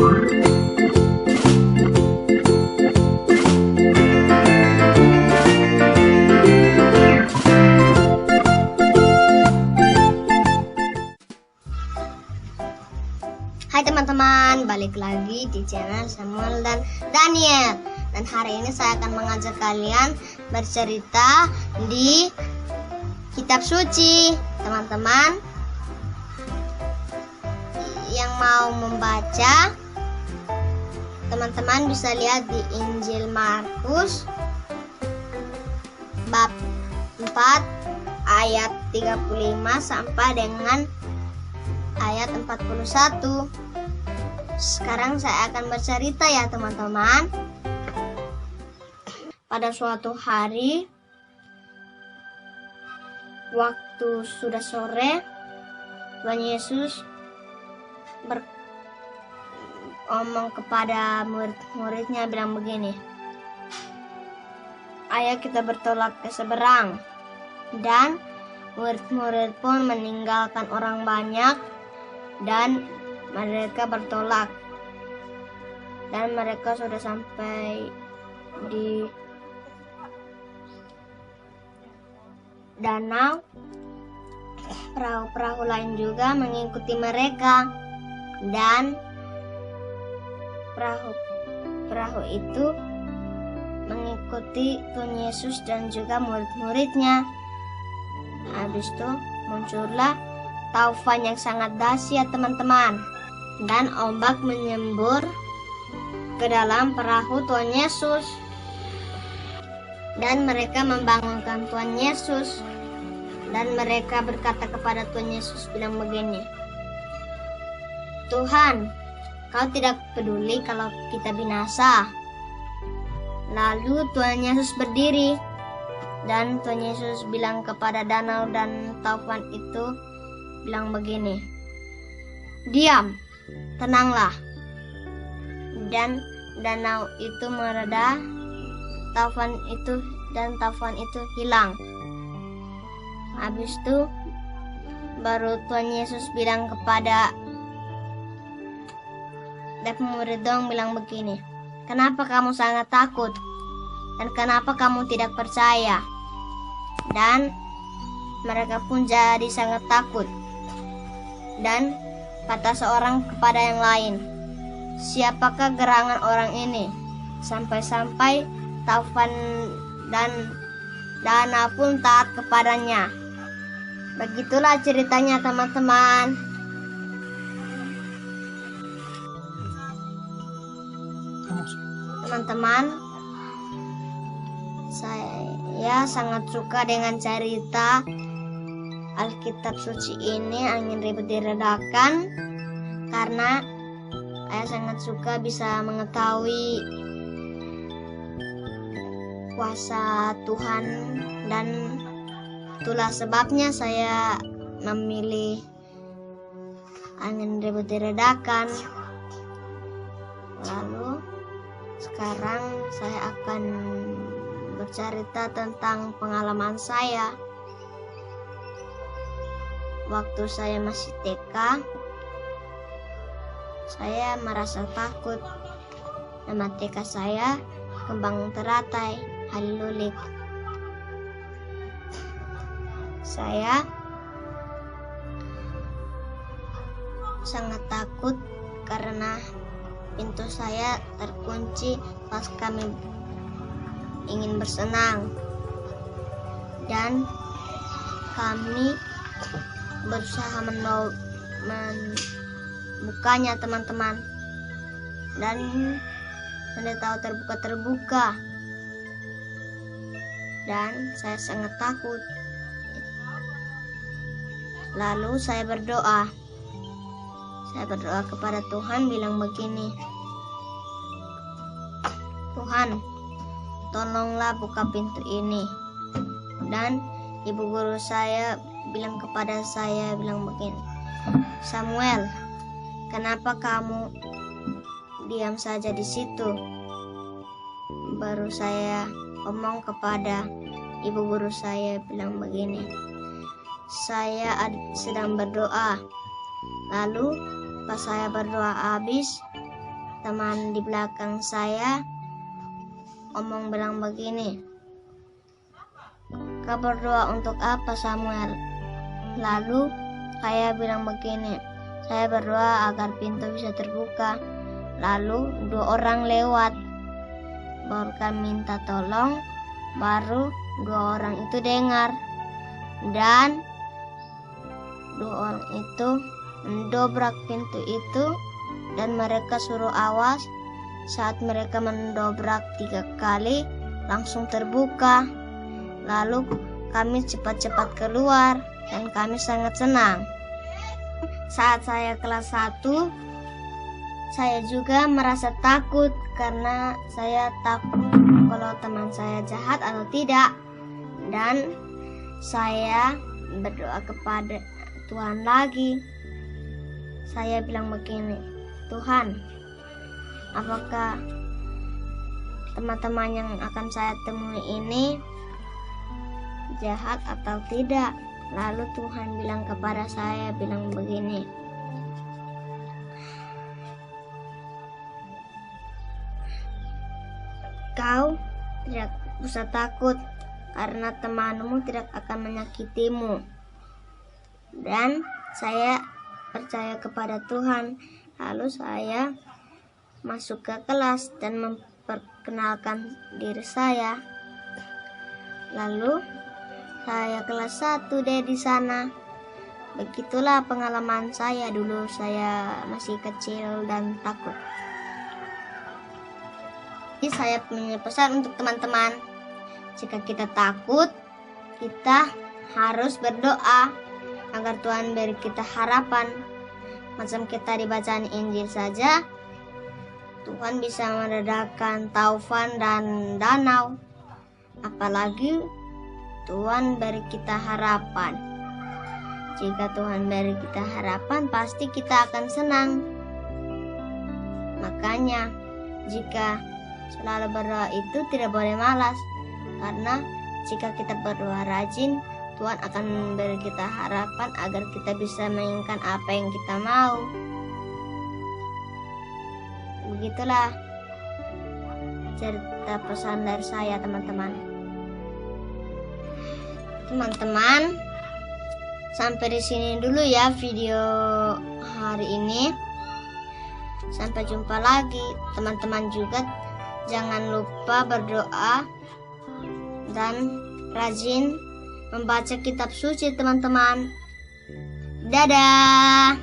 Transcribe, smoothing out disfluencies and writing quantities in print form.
Hai teman-teman, balik lagi di channel Samuel dan Daniel. Dan hari ini saya akan mengajak kalian bercerita di kitab suci. Teman-teman yang mau membaca, teman-teman bisa lihat di Injil Markus bab 4 ayat 35 sampai dengan ayat 41. Sekarang saya akan bercerita ya teman-teman. Pada suatu hari, waktu sudah sore, Tuhan Yesus ngomong kepada murid-muridnya, bilang begini, ayo kita bertolak ke seberang. Dan murid-murid pun meninggalkan orang banyak dan mereka bertolak, dan mereka sudah sampai di danau. Perahu-perahu lain juga mengikuti mereka, dan perahu itu mengikuti Tuhan Yesus dan juga murid-muridnya. Habis itu muncullah taufan yang sangat dahsyat teman-teman, dan ombak menyembur ke dalam perahu Tuhan Yesus, dan mereka membangunkan Tuhan Yesus, dan mereka berkata kepada Tuhan Yesus, bilang begini, Tuhan, Kau tidak peduli kalau kita binasa. Lalu Tuhan Yesus berdiri, dan Tuhan Yesus bilang kepada danau dan taufan itu, bilang begini, diam, tenanglah. Dan danau itu mereda, taufan itu hilang. Habis itu baru Tuhan Yesus bilang kepada murid dong, bilang begini, kenapa kamu sangat takut? Dan kenapa kamu tidak percaya? Dan mereka pun jadi sangat takut. Dan kata seorang kepada yang lain, siapakah gerangan orang ini? Sampai-sampai taufan dan danau pun taat kepadanya. Begitulah ceritanya teman-teman. Teman-teman, saya sangat suka dengan cerita Alkitab suci ini, angin ribut diredakan, karena saya sangat suka bisa mengetahui kuasa Tuhan, dan itulah sebabnya saya memilih angin ribut diredakan. Lalu sekarang saya akan bercerita tentang pengalaman saya. Waktu saya masih TK, saya merasa takut. Nama TK saya Kembang Teratai Halilulik. Saya sangat takut karena pintu saya terkunci pas kami ingin bersenang, dan kami berusaha membukanya teman-teman, dan tidak tahu terbuka, dan saya sangat takut. Lalu saya berdoa kepada Tuhan, bilang begini, Tuhan, tolonglah buka pintu ini. Dan ibu guru saya bilang kepada saya, bilang begini, Samuel, kenapa kamu diam saja di situ? Baru saya ngomong kepada ibu guru saya, bilang begini, saya sedang berdoa. Lalu pas saya berdoa habis, teman di belakang saya omong bilang begini, "Kau berdoa untuk apa, Samuel?" Lalu saya bilang begini, "Saya berdoa agar pintu bisa terbuka." Lalu 2 orang lewat, baru kami minta tolong, baru 2 orang itu dengar, dan 2 orang itu mendobrak pintu itu, dan mereka suruh awas. Saat mereka mendobrak 3 kali, langsung terbuka. Lalu kami cepat-cepat keluar dan kami sangat senang. Saat saya kelas 1, saya juga merasa takut karena saya takut kalau teman saya jahat atau tidak. Dan saya berdoa kepada Tuhan lagi. Saya bilang begini, "Tuhan, apakah teman-teman yang akan saya temui ini jahat atau tidak?" Lalu Tuhan bilang kepada saya, bilang begini, "Kau tidak usah takut karena temanmu tidak akan menyakitimu." Dan saya percaya kepada Tuhan. Lalu saya masuk ke kelas dan memperkenalkan diri saya. Lalu saya kelas 1 deh di sana. Begitulah pengalaman saya dulu, saya masih kecil dan takut. Jadi saya punya pesan untuk teman-teman. Jika kita takut, kita harus berdoa agar Tuhan beri kita harapan. Macam kita dibacaan Injil saja, Tuhan bisa meredakan taufan dan danau. Apalagi Tuhan beri kita harapan. Jika Tuhan beri kita harapan, pasti kita akan senang. Makanya, jika selalu berdoa itu tidak boleh malas. Karena jika kita berdoa rajin, Tuhan akan memberi kita harapan agar kita bisa menginginkan apa yang kita mau. Begitulah cerita pesan dari saya, teman-teman. Teman-teman, sampai di sini dulu ya video hari ini. Sampai jumpa lagi. Teman-teman juga jangan lupa berdoa dan rajin membaca kitab suci, teman-teman. Dadah.